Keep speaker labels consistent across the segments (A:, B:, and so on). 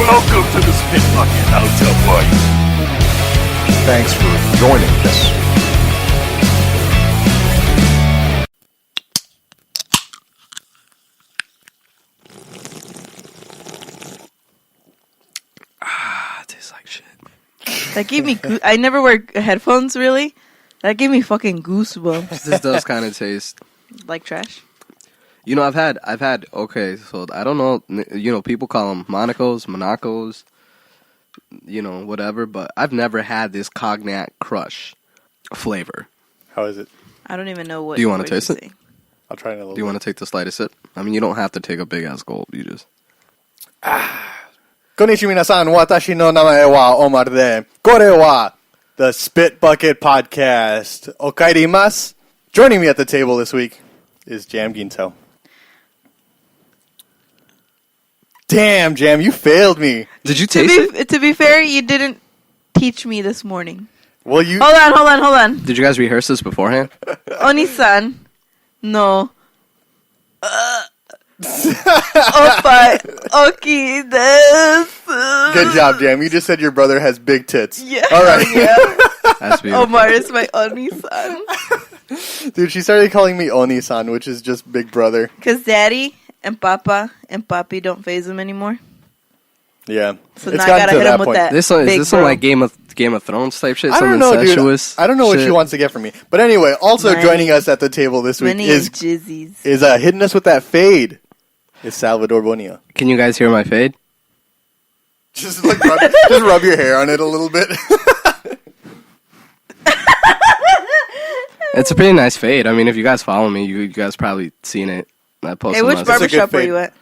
A: Welcome to the Spit Bucket Hotel Party.
B: Thanks for joining us.
C: It tastes like shit.
D: That gave me. I never wear headphones really. That gave me fucking goosebumps.
C: This does kind of taste
D: Like trash.
C: You know, I've had. Okay, so I don't know. You know, people call them Monacos, you know, whatever. But I've never had this cognac crush flavor.
E: How is it?
D: I don't even know what.
C: Do you want to taste it?
E: I'll try it in a little
C: Do you want to take the slightest sip? I mean, you don't have to take a big ass gulp. You just.
E: Konnichiwa minasan, watashi no namae wa Omar de. Kore wa the Spit Bucket Podcast. Okaerimasu. Joining me at the table this week is Jam Ginto. Damn, Jam, you failed me.
C: Did you taste it?
D: To be fair, you didn't teach me this morning.
E: Well, you.
D: Hold on.
C: Did you guys rehearse this beforehand?
D: Oni-san, no. Oppa, oki desu.
E: Good job, Jam. You just said your brother has big tits.
D: Yeah.
E: All right.
D: Yeah.
C: That's beautiful.
D: Omar is my Oni-san.
E: Dude, she started calling me Oni-san, which is just big brother.
D: Because Daddy and Papa and Papi don't phase him anymore.
E: Yeah.
D: So now I gotta hit him with that.
C: Is this some like Game of Thrones type shit?
E: I don't know, dude. I don't know what she wants to get from me. But anyway, also joining us at the table this week is hitting us with that fade. Is Salvador Bonilla.
C: Can you guys hear my fade?
E: Just rub your hair on it a little bit.
C: It's a pretty nice fade. I mean, if you guys follow me, you guys probably seen it. I posted.
D: Hey, which barbershop were you at?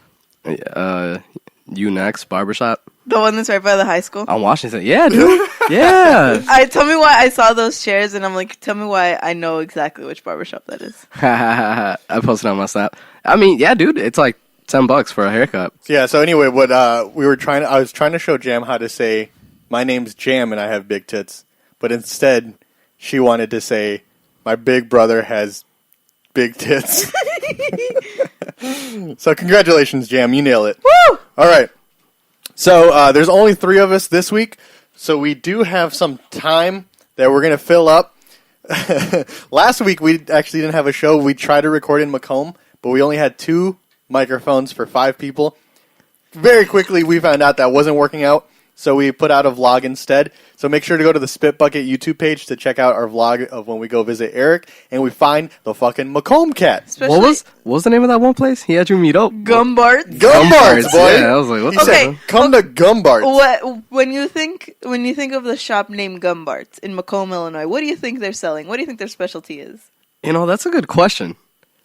C: You Next Barbershop.
D: The one that's right by the high school?
C: On Washington. Yeah, dude. Yeah.
D: Tell me why I saw those chairs, and I'm like, tell me why I know exactly which barbershop that is.
C: I posted on my snap. I mean, yeah, dude. It's like $10 for a haircut.
E: Yeah. So anyway, I was trying to show Jam how to say my name's Jam and I have big tits, but instead she wanted to say my big brother has big tits. So congratulations, Jam. You nail it.
D: Woo!
E: All right. So there's only 3 of us this week, so we do have some time that we're going to fill up. Last week we actually didn't have a show. We tried to record in Macomb, but we only had 2 microphones for 5 people. Very quickly we found out that wasn't working out, so we put out a vlog instead. So make sure to go to the Spit Bucket YouTube page to check out our vlog of when we go visit Eric and we find the fucking Macomb cat.
C: What was the name of that one place? He had you meet up.
D: Gumbarts.
E: Gumbarts, boy.
C: Yeah, I was like, what's
D: Okay.
E: Come to Gumbarts.
D: When you think of the shop named Gumbarts in Macomb, Illinois, what do you think they're selling? What do you think their specialty is?
C: You know, that's a good question.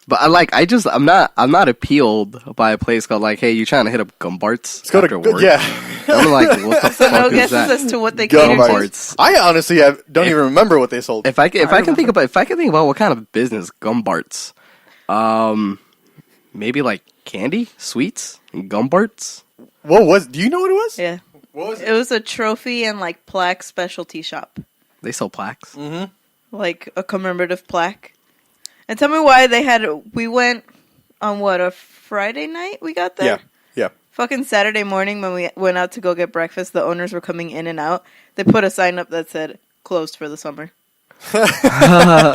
C: But I'm not appealed by a place called like, hey, you trying to hit up Gumbarts?
E: Let's go to
C: work?
E: Yeah.
C: I'm like, what the fuck
D: No
C: is
D: guesses
C: that?
D: as to what they cater to.
C: Gumbarts.
E: I honestly don't even remember what they sold.
C: If I can think about what kind of business Gumbarts, maybe like candy, sweets, Gumbarts.
E: Do you know what it was?
D: Yeah.
E: What was
D: It was a trophy and like plaque specialty shop.
C: They sell plaques.
E: Mm-hmm.
D: Like a commemorative plaque. And tell me why we went on a Friday night we got there?
E: Yeah.
D: Fucking Saturday morning when we went out to go get breakfast, the owners were coming in and out. They put a sign up that said, closed for the summer.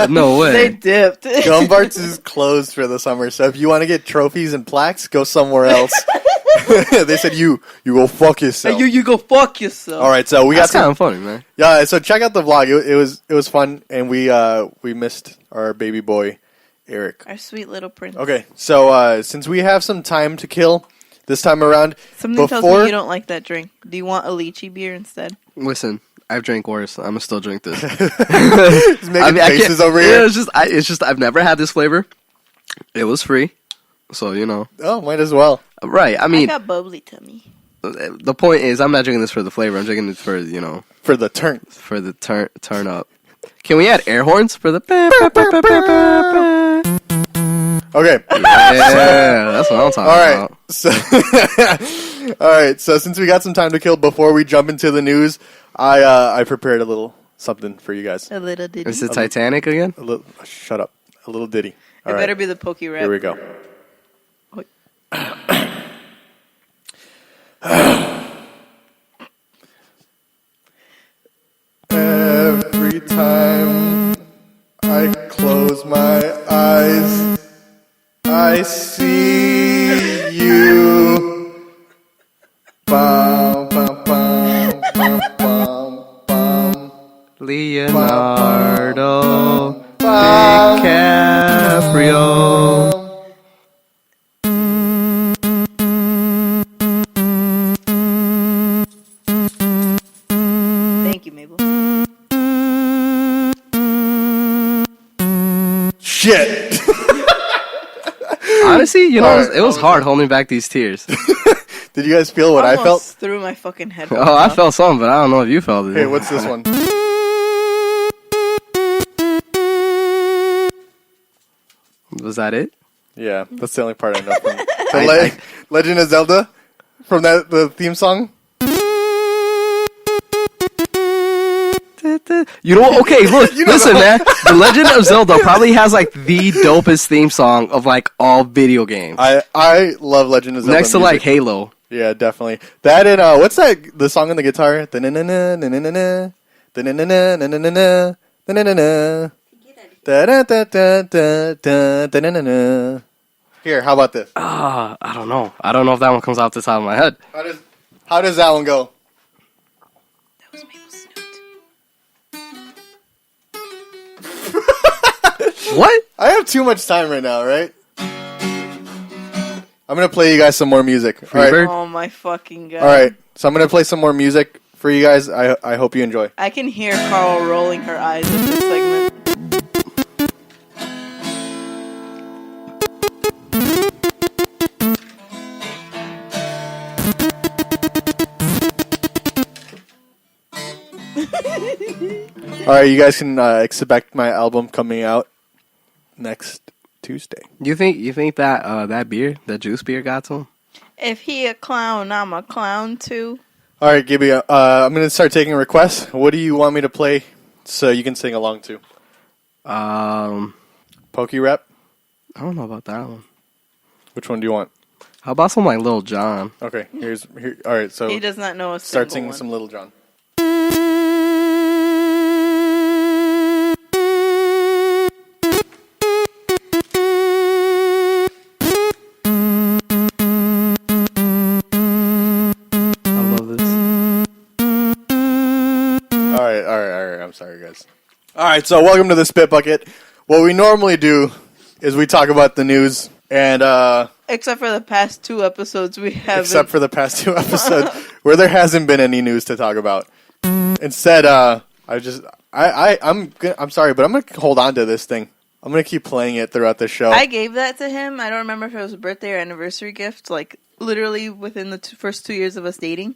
C: No way.
D: They dipped.
E: Gumbarts is closed for the summer, so if you want to get trophies and plaques, go somewhere else. They said you go fuck yourself.
D: Hey, you go fuck yourself.
E: All right, so we
C: That's
E: got
C: kind of funny, man.
E: Yeah, so check out the vlog. It was fun, and we missed our baby boy Eric.
D: Our sweet little prince.
E: Okay, so since we have some time to kill this time around,
D: Something tells me you don't like that drink. Do you want a lychee beer instead?
C: Listen, I've drank worse. I'm gonna still drink this.
E: He's making faces over here.
C: Yeah, it's just I've never had this flavor. It was free, so you know.
E: Oh, might as well.
C: Right. I mean,
D: I got bubbly tummy.
C: The point is, I'm not drinking this for the flavor. I'm drinking it for
E: for the turn
C: turn up. Can we add air horns for the?
E: Okay.
C: Yeah, that's what I'm talking about.
E: So, all right. So since we got some time to kill before we jump into the news, I prepared a little something for you guys.
D: A little ditty.
C: Is it Titanic again?
E: Shut up. A little ditty.
D: It better be the pokey rap.
E: Here we go. time I close my eyes, I see you. Bum, bum, bum, bum, bum, bum.
C: Leonardo DiCaprio.
D: Thank you, Mabel.
E: Shit.
C: Honestly, you know,
E: Alright,
C: it was hard holding back these tears.
E: Did you guys feel what I felt?
D: Almost threw my fucking head.
C: Oh, I felt something, but I don't know if you felt it.
E: Hey, what's this one?
C: Was that it?
E: Yeah, that's the only part I know from the Legend of Zelda from the theme song.
C: You know what? Okay, look, listen, man. The Legend of Zelda probably has like the dopest theme song of like all video games.
E: I love Legend of Zelda.
C: Next to
E: music.
C: like Halo.
E: Yeah, definitely. That and what's that? The song on the guitar. Da-na-na-na, na-na-na-na, da-na-na-na, na-na-na-na, da-na-na-na, da-da-da-da-da, da-na-na-na. Here, how about this?
C: I don't know. I don't know if that one comes off the top of my head.
E: How does that one go?
D: That was Mabel's snoot.
C: What?
E: I have too much time right now, right? I'm gonna play you guys some more music. All right.
C: Freebird?
D: Oh my fucking god.
E: All right. So I'm gonna play some more music for you guys. I hope you enjoy.
D: I can hear Carl rolling her eyes at this segment.
E: All right, you guys can expect my album coming out next Tuesday.
C: You think that that beer, that juice beer, got to him?
D: If he a clown, I'm a clown too.
E: All right, Gibby, I'm going to start taking requests. What do you want me to play so you can sing along to? Pokey Rap?
C: I don't know about that one.
E: Which one do you want?
C: How about some like Lil Jon?
E: Okay, all right, so
D: He does not know a
E: start
D: single
E: singing some
D: one.
E: Little John.
C: I love this.
E: All right, I'm sorry, guys. All right, so welcome to the Spit Bucket. What we normally do is we talk about the news, and
D: Except for the past 2 episodes, we haven't.
E: except for the past 2 episodes where there hasn't been any news to talk about. Instead, I'm sorry, but I'm gonna hold on to this thing. I'm gonna keep playing it throughout the show.
D: I gave that to him. I don't remember if it was a birthday or anniversary gift. Like, literally within the first 2 years of us dating.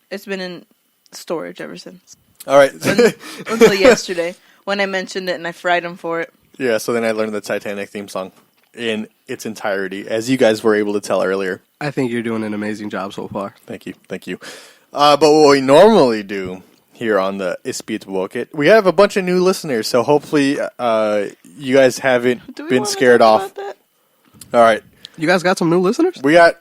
D: It's been in storage ever since.
E: All right.
D: Until yesterday, when I mentioned it and I fried him for it.
E: Yeah, so then I learned the Titanic theme song in its entirety, as you guys were able to tell earlier.
C: I think you're doing an amazing job so far.
E: Thank you. But what we normally do here on the Spit Bucket, we have a bunch of new listeners, so hopefully you guys haven't
D: Do we
E: been
D: wanna
E: scared
D: talk
E: off.
D: about that?
E: All right.
C: You guys got some new listeners?
E: We got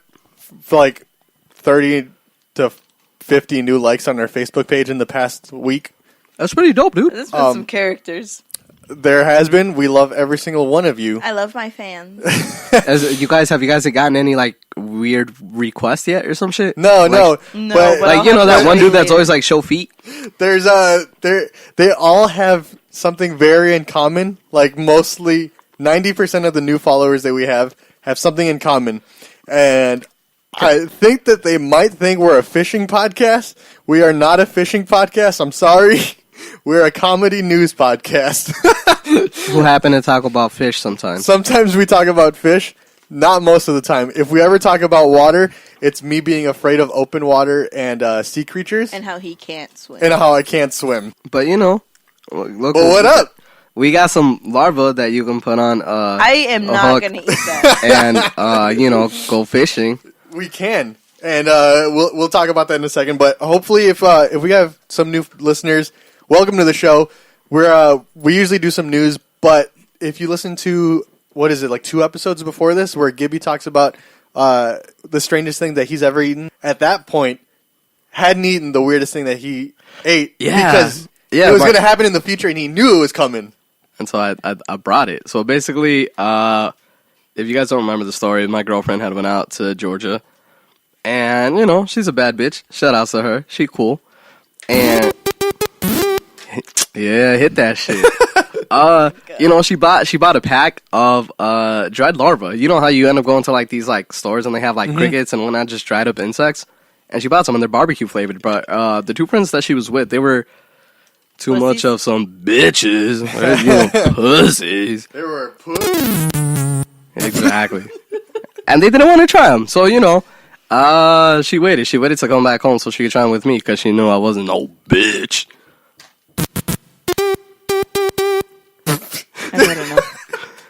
E: like 30 to 50 new likes on our Facebook page in the past week.
C: That's pretty dope, dude.
D: There's been some characters.
E: There has been. We love every single one of you.
D: I love my fans.
C: Have you guys gotten any like weird requests yet or some shit?
E: No,
D: No, but
C: Like, you know that one dude that's always like show feet?
E: There's they all have something very in common. Like mostly 90% of the new followers that we have something in common. And I think that they might think we're a fishing podcast. We are not a fishing podcast. I'm sorry. We're a comedy news podcast.
C: Who happen to talk about fish sometimes.
E: Sometimes we talk about fish, not most of the time. If we ever talk about water, it's me being afraid of open water and sea creatures
D: And how he can't swim.
E: and how I can't swim.
C: But you know, look.
E: But what up?
C: We got some larvae that you can put on.
D: I am
C: a
D: not
C: hook
D: going to eat that.
C: and go fishing.
E: We can, and we'll talk about that in a second. But hopefully, if we have some new listeners, welcome to the show. We usually do some news, but if you listen to what is it, like 2 episodes before this, where Gibby talks about the strangest thing that he's ever eaten, at that point hadn't eaten the weirdest thing that he ate
C: Yeah.
E: because
C: Yeah,
E: it was
C: but-
E: going to happen in the future, and he knew it was coming.
C: And so I brought it. So basically, if you guys don't remember the story, my girlfriend had went out to Georgia. And, you know, she's a bad bitch. Shout out to her. She cool. And, yeah, hit that shit. You know, she bought a pack of dried larvae. You know how you end up going to, like, these, like, stores and they have, like, crickets and whatnot, just dried up insects? And she bought some and they're barbecue flavored. But the two friends that she was with, they were too
D: Pussies?
C: much of some bitches. You know, pussies.
E: They were pussies.
C: Exactly. And they didn't want to try them. So, you know, she waited. She waited to come back home so she could try them with me because she knew I wasn't no bitch.
D: I don't know.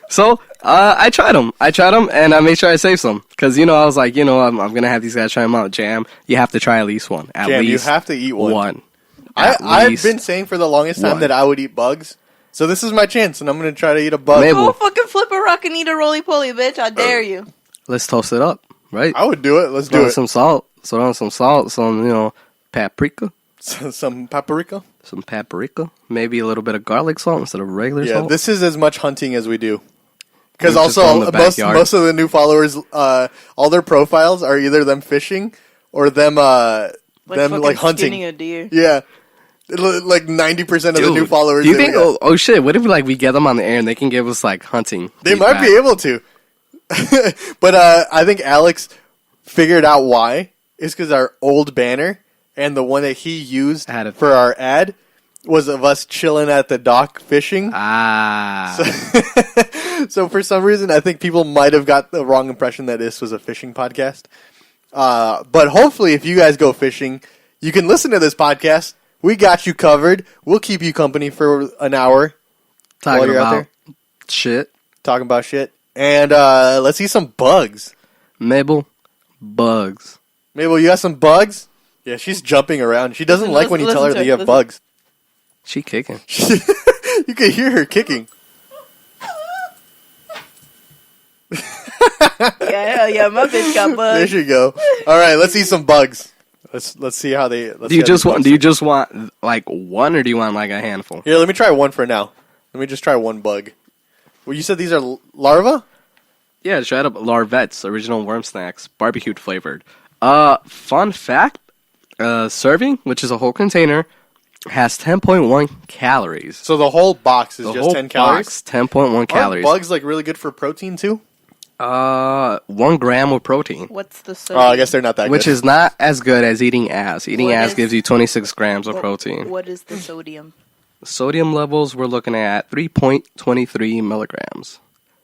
C: So, I tried them. And I made sure I saved some. Because, you know, I was like, you know, I'm going to have these guys try them out. Jam, you have to try at least one.
E: Jam, you have to eat one.
C: At
E: I've
C: least
E: been saying for the longest time
C: one.
E: that I would eat bugs. So this is my chance, and I'm going to try to eat a bug.
C: Maybe.
D: Go fucking flip a rock and eat a roly-poly, bitch. I dare you.
C: Let's toast it up, right?
E: I would do it. Let's
C: Throw
E: do
C: in
E: it.
C: some salt. Throw in some salt, some, you know, paprika.
E: Some paprika.
C: Some paprika. Maybe a little bit of garlic salt instead of regular
E: Yeah,
C: salt.
E: this is as much hunting as we do. Because
C: We just go in
E: also,
C: the
E: most
C: backyard.
E: of the new followers, all their profiles are either them fishing or them
D: Fucking
E: like hunting.
D: skinning a deer.
E: Yeah. Like 90% of the
C: Dude,
E: new followers.
C: do you
E: that we
C: think?
E: got.
C: Oh shit! What if we get them on the air and they can give us like hunting?
E: They might be able to. But I think Alex figured out why. It's because our old banner and the one that he used
C: Had it.
E: for our ad was of us chilling at the dock fishing.
C: Ah,
E: So for some reason, I think people might have got the wrong impression that this was a fishing podcast. But hopefully, if you guys go fishing, you can listen to this podcast. We got you covered. We'll keep you company for an hour while
C: talking
E: you're out
C: about
E: there
C: shit.
E: talking about shit. And let's see some bugs.
C: Mabel, bugs.
E: Mabel, you got some bugs? Yeah, she's jumping around. She doesn't like when you tell her that you have bugs.
C: She kicking.
E: You can hear her kicking.
D: Yeah, my bitch got
E: There
D: bugs.
E: you go. All right, let's see some bugs. Let's see how they.
C: Do you just want like one, or do you want like a handful?
E: Here, let me try one for now. Let me just try one bug. Well, you said these are larvae?
C: Yeah, straight up Larvettes, original worm snacks, barbecued flavored. Fun fact: serving, which is a whole container, has 10.1 calories.
E: So the whole box is
C: The
E: just
C: whole
E: 10 calories?
C: box, 10.1
E: Aren't
C: calories.
E: bugs like really good for protein too?
C: 1 gram of protein,
D: What's the
E: Oh,
D: sodium?
E: I guess they're not that
C: which
E: good.
C: is not as good as eating ass. Eating
D: What
C: ass
D: is-
C: gives you 26 grams of protein.
D: What is the sodium?
C: Sodium levels, we're looking at 3.23 milligrams.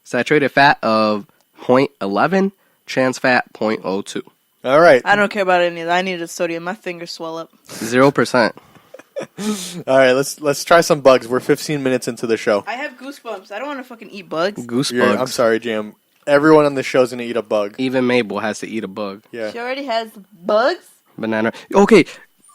C: Saturated fat of 0.11, trans fat 0.02.
E: All right.
D: I don't care about any of that. I need a sodium. My fingers swell up.
C: 0%.
E: All right, let's try some bugs. We're 15 minutes into the show.
D: I have goosebumps. I don't want to fucking eat bugs.
C: Goose
E: I'm
C: bugs.
E: sorry, Jam. Everyone on the show's going to eat a bug.
C: Even Mabel has to eat a bug.
E: Yeah.
D: She already has bugs?
C: Banana. Okay,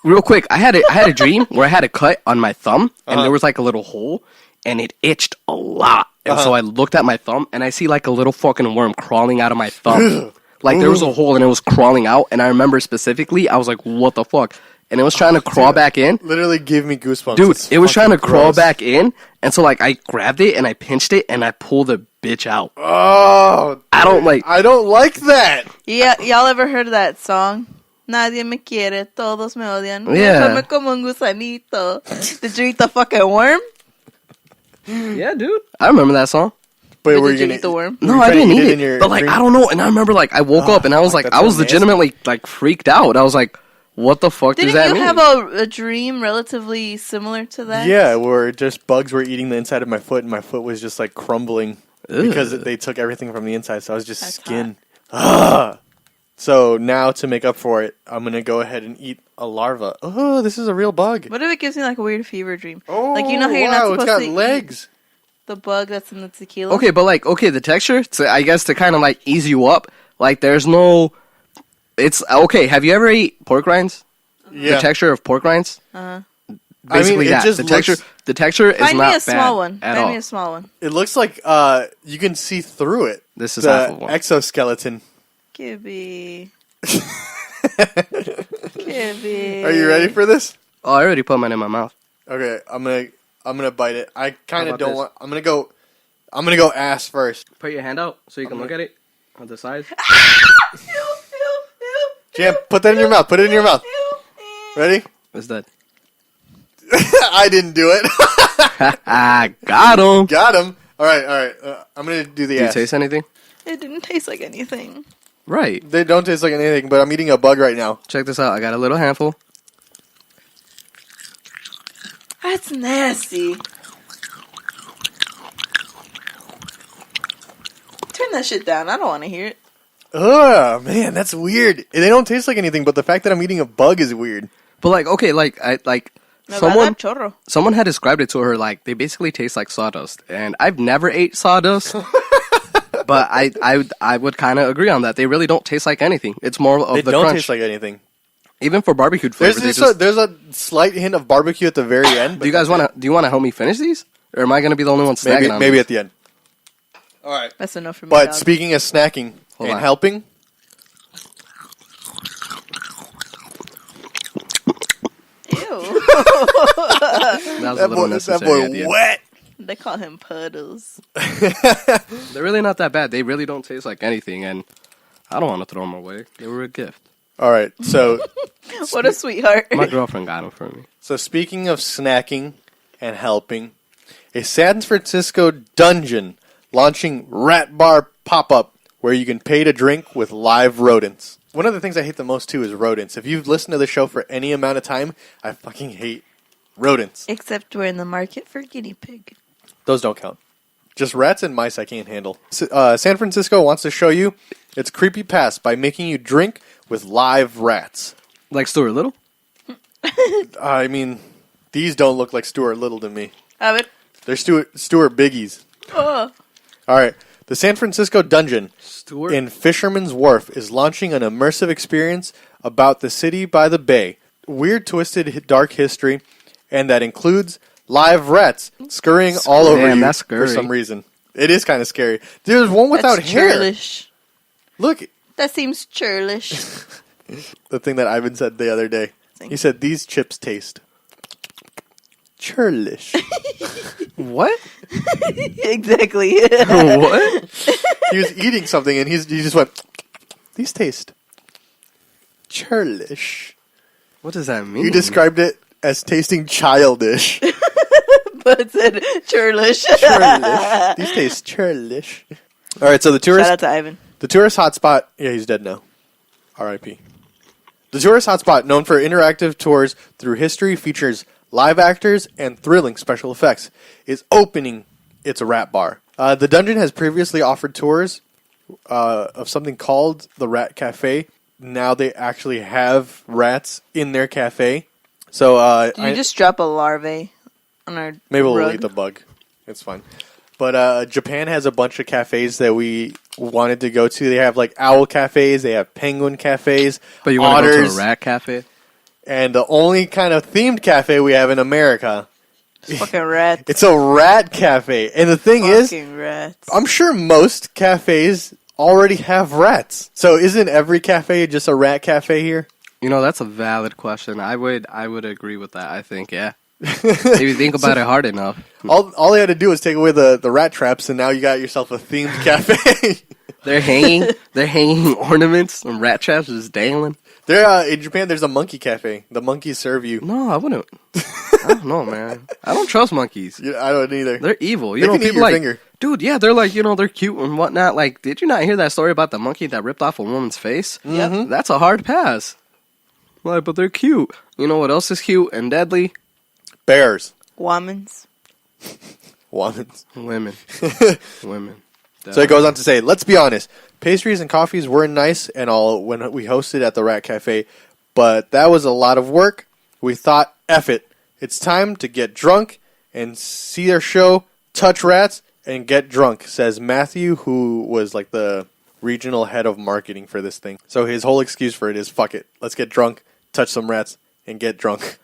C: real quick. I had a dream where I had a cut on my thumb, and
E: Uh-huh.
C: there was like a little hole, and it itched a lot. And so I looked at my thumb, and I see like a little fucking worm crawling out of my thumb. Like there was a hole, and it was crawling out. And I remember specifically, I was like, "What the fuck?" And it was trying to crawl back in.
E: Literally give me goosebumps.
C: Dude,
E: It's
C: it was trying to
E: fucking
C: crawl
E: gross.
C: back in, and so like I grabbed it and I pinched it and I pulled the bitch out.
E: Oh,
C: I don't like.
E: I don't like that.
D: Yeah, y'all ever heard of that song? Nadie me quiere, todos me odian.
C: Yeah.
D: Déjame como un gusanito. Did you eat the fucking worm?
C: Yeah, dude. I remember that song.
E: But
D: Or
E: were
D: did you
E: gonna
D: eat the worm?
E: were
C: No,
E: you
C: I
E: trying to
C: didn't eat
E: in
C: it.
E: your
C: But like
E: dream?
C: I don't know. And I remember like I woke up and I was like,
E: that's
C: I was
E: so nasty.
C: legitimately like freaked out. I was like, what the fuck
D: Didn't
C: does that
D: you
C: mean?
D: have a dream relatively similar to that?
E: Yeah, where just bugs were eating the inside of my foot, and my foot was just like crumbling because
C: Ugh.
E: they took everything from the inside. So I was just
D: That's
E: skin. Ugh. So now to make up for it, I'm gonna go ahead and eat a larva. Oh, this is a real bug.
D: What if it gives me like a weird fever dream?
E: Oh,
D: Like, you know how you're
E: wow,
D: not
E: it's
D: supposed
E: got
D: to eat
E: legs.
D: the bug that's in the tequila?
C: Okay, but like the texture. So I guess to kind of like ease you up. Like there's no. It's okay. Have you ever ate pork rinds?
E: Yeah,
C: The texture of pork rinds.
D: Uh-huh.
C: Basically
E: it
C: that.
E: just
C: The
E: looks-
C: texture. The texture is
D: Find
C: not
D: me a
C: bad
D: small one.
C: at
D: Find
C: all.
D: me a small one.
E: it looks like you can see through it.
C: This is half of
E: The
C: one.
D: Gibby.
E: exoskeleton.
D: Gibby.
E: Are you ready for this?
C: Oh, I already put mine in my mouth.
E: Okay, I'm gonna bite it. I kind
C: How
E: of
C: about
E: don't
C: this?
E: want. I'm gonna go ass first.
C: Put your hand out so you can look at it on the sides.
E: Jam, put that in your mouth. Put it in your mouth. Ready?
C: What's that?
E: I didn't do it.
C: I got him.
E: Got him. All right. I'm gonna do the
C: Do you
E: ass.
C: taste anything?
D: It didn't taste like anything.
C: Right.
E: They don't taste like anything, but I'm eating a bug right now.
C: Check this out. I got a little handful.
D: That's nasty. Turn that shit down. I don't want to hear it.
E: Ugh, man, that's weird. They don't taste like anything, but the fact that I'm eating a bug is weird.
C: But like, okay, like
D: Me
C: someone
D: va a dar chorro.
C: someone had described it to her like they basically taste like sawdust, and I've never ate sawdust. But I would kind of agree on that. They really don't taste like anything. It's more of
E: They
C: the
E: don't
C: crunch.
E: taste like anything.
C: Even for barbecued
E: There's
C: flavor,
E: there's a slight hint of barbecue at the very end.
C: Do you guys want to help me finish these, or am I going to be the only one
E: maybe
C: snagging on
E: maybe
C: these?
E: at the end? All right.
D: That's enough for me.
E: But
D: dog.
E: speaking of snacking
C: Hold
E: and
C: on.
E: helping,
D: Ew.
C: That was a
E: that
C: little
E: boy,
C: necessary at the end.
E: wet.
D: They call him puddles.
C: They're really not that bad. They really don't taste like anything, and I don't want to throw them away. They were a gift.
E: All right. So
D: What a sweetheart.
C: My girlfriend got them for me.
E: so speaking of snacking and helping, a San Francisco dungeon launching rat bar pop-up where you can pay to drink with live rodents. One of the things I hate the most too is rodents. If you've listened to the show for any amount of time, I fucking hate rodents.
D: Except we're in the market for guinea pig.
E: Those don't count. Just rats and mice I can't handle. San Francisco wants to show you its creepy past by making you drink with live rats.
C: Like Stuart Little?
E: I mean, these don't look like Stuart Little to me.
D: A ver.
E: They're Stuart Biggies.
D: Oh.
E: All right. The San Francisco Dungeon
C: Stuart?
E: in Fisherman's Wharf is launching an immersive experience about the city by the bay. Weird, twisted, dark history, and that includes live rats scurrying all over
C: Damn,
E: you
C: that's
E: for
C: scary.
E: some reason. It is kind of scary. There's one without
D: That's
E: hair.
D: churlish.
E: Look,
D: That seems churlish.
E: the thing that Ivan said the other day. He said, these chips taste churlish.
C: What?
D: Exactly.
C: What?
E: He was eating something and he just went, these taste churlish.
C: What does that mean?
E: You described it as tasting childish.
D: But it said churlish.
E: Churlish. These taste churlish. All right, so the
D: Shout out
E: tourist
D: to Ivan.
E: hotspot. Yeah, he's dead now. R.I.P. The tourist hotspot, known for interactive tours through history, features live actors and thrilling special effects, is opening its rat bar. The dungeon has previously offered tours of something called the Rat Cafe. Now they actually have rats in their cafe. So
D: Did you just drop a larvae on our
E: maybe we'll
D: rug?
E: eat the bug. It's fine. But Japan has a bunch of cafes that we wanted to go to. They have like owl cafes. They have penguin cafes.
C: But you want to go
E: otters,
C: to a rat cafe?
E: And the only kind of themed cafe we have in America,
D: Fucking rats.
E: it's a rat cafe. And the thing is,
D: Fucking rats.
E: I'm sure most cafes already have rats. So isn't every cafe just a rat cafe here?
C: You know, that's a valid question. I would agree with that. I think, yeah. If you think about it hard enough.
E: All they had to do was take away the rat traps, and now you got yourself a themed cafe.
C: They're hanging ornaments and rat traps just dangling.
E: In Japan, there's a monkey cafe. The monkeys serve you.
C: No, I wouldn't. I don't know, man. I don't trust monkeys.
E: Yeah, I don't either.
C: They're evil. You
E: They
C: know,
E: can eat
C: people
E: your
C: like,
E: finger.
C: dude, yeah, they're like, they're cute and whatnot. Like, did you not hear that story about the monkey that ripped off a woman's face?
D: Yep.
C: That's a hard pass. Like, but they're cute. You know what else is cute and deadly?
E: Bears.
D: Womans.
E: Womans.
C: Women. Women.
E: So it goes on to say, let's be honest. Pastries and coffees were nice and all when we hosted at the Rat Cafe, but that was a lot of work. We thought, F it. It's time to get drunk and see their show, touch rats, and get drunk, says Matthew, who was like the regional head of marketing for this thing. So his whole excuse for it is, fuck it. Let's get drunk, touch some rats, and get drunk.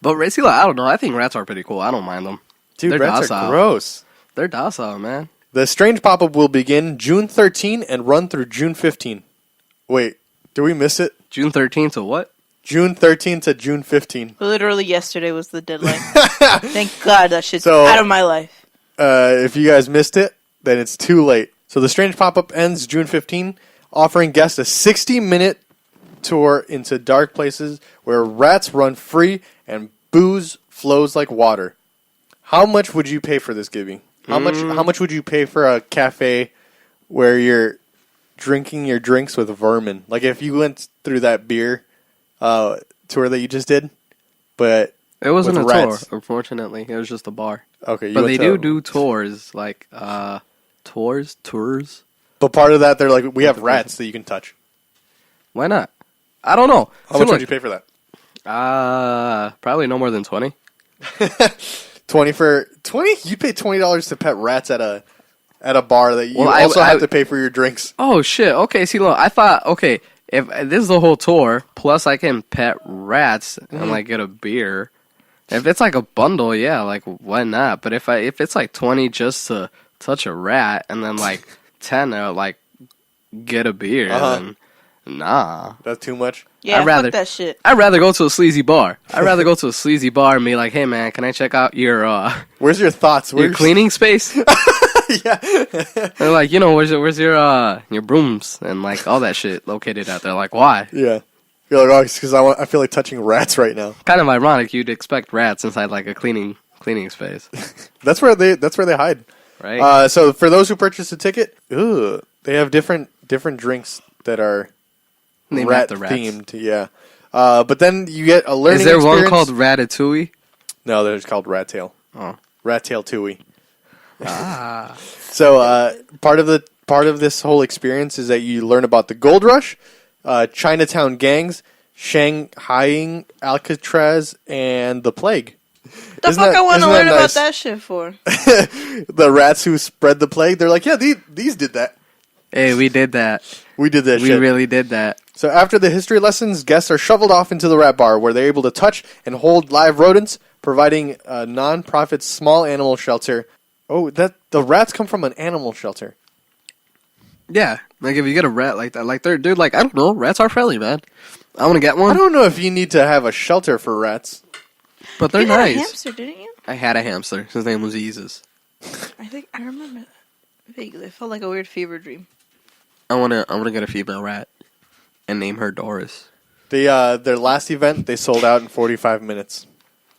C: But basically, I don't know. I think rats are pretty cool. I don't mind them.
E: Dude,
C: They're
E: rats
C: docile.
E: are gross.
C: They're docile, man.
E: The Strange Pop-Up will begin June 13 and run through June 15. Wait, did we miss it?
C: June 13th to what?
E: June 13 to June 15.
D: Literally yesterday was the deadline. Thank God that shit's
E: So-
D: out of my life.
E: If you guys missed it, then it's too late. So the Strange Pop-Up ends June 15, offering guests a 60-minute tour into dark places where rats run free and booze flows like water. How much would you pay for this, Gibby? How much would you pay for a cafe where you're drinking your drinks with vermin? Like if you went through that beer tour that you just did, but
C: It wasn't a
E: with rats.
C: tour, unfortunately. It was just a bar.
E: Okay, you
C: But
E: went
C: they
E: to-
C: do tours, like tours.
E: But part of that, they're like, we have rats that you can touch.
C: Why not? I don't know.
E: How much would you pay for that?
C: Probably no more than 20.
E: 20 for 20? You pay $20 to pet rats at a bar that you
C: Well,
E: also
C: I-
E: have to pay for your drinks.
C: Oh shit. Okay, see, look, I thought, okay, if this is the whole tour, plus I can pet rats and like get a beer. If it's like a bundle, yeah, like why not? But if it's like 20 just to touch a rat and then like 10 to like get a beer, then nah.
E: That's too much.
D: Yeah,
C: I'd rather-
D: fuck that shit.
C: I'd rather go to a sleazy bar. I'd rather go to a sleazy bar and be like, hey man, can I check out your
E: Where's your thoughts?
C: your cleaning space?
E: Yeah.
C: They're like, where's your brooms and like all that shit located out there? Like, why?
E: Yeah. You're like, oh, it's because I feel like touching rats right now.
C: Kind of ironic. You'd expect rats inside like a cleaning space,
E: That's where they hide.
C: right?
E: So for those who purchase a ticket, they have different drinks that are
C: Named
E: rat
C: after rats.
E: themed. Yeah. But then you get a learning
C: Is there
E: experience.
C: one called Ratatouille?
E: No, there's called Rat Tail.
C: Oh.
E: Rat Tail Tui.
C: Ah.
E: So part of this whole experience is that you learn about the gold rush, Chinatown gangs, Shanghaiing Alcatraz, and the plague.
D: The
E: Isn't
D: fuck
E: that-
D: I want to
E: isn't that
D: learn about
E: nice?
D: that shit for?
E: The rats who spread the plague, they're like, yeah, these did that.
C: Hey, we did that.
E: We did that
C: We
E: shit.
C: really did that.
E: So after the history lessons, guests are shoveled off into the rat bar where they're able to touch and hold live rodents, providing a non-profit small animal shelter. Oh, the rats come from an animal shelter.
C: Yeah, like if you get a rat like that, like dude, like I don't know, rats are friendly, man. I want to get
E: I
C: one,
E: don't know if you need to have a shelter for rats.
C: but they're
D: You had a
C: nice.
D: hamster, didn't you?
C: I had a hamster. His name was Jesus.
D: I think I remember vaguely. It felt like a weird fever dream.
C: I wanna get a female rat and name her Doris.
E: Their last event, they sold out in 45 minutes.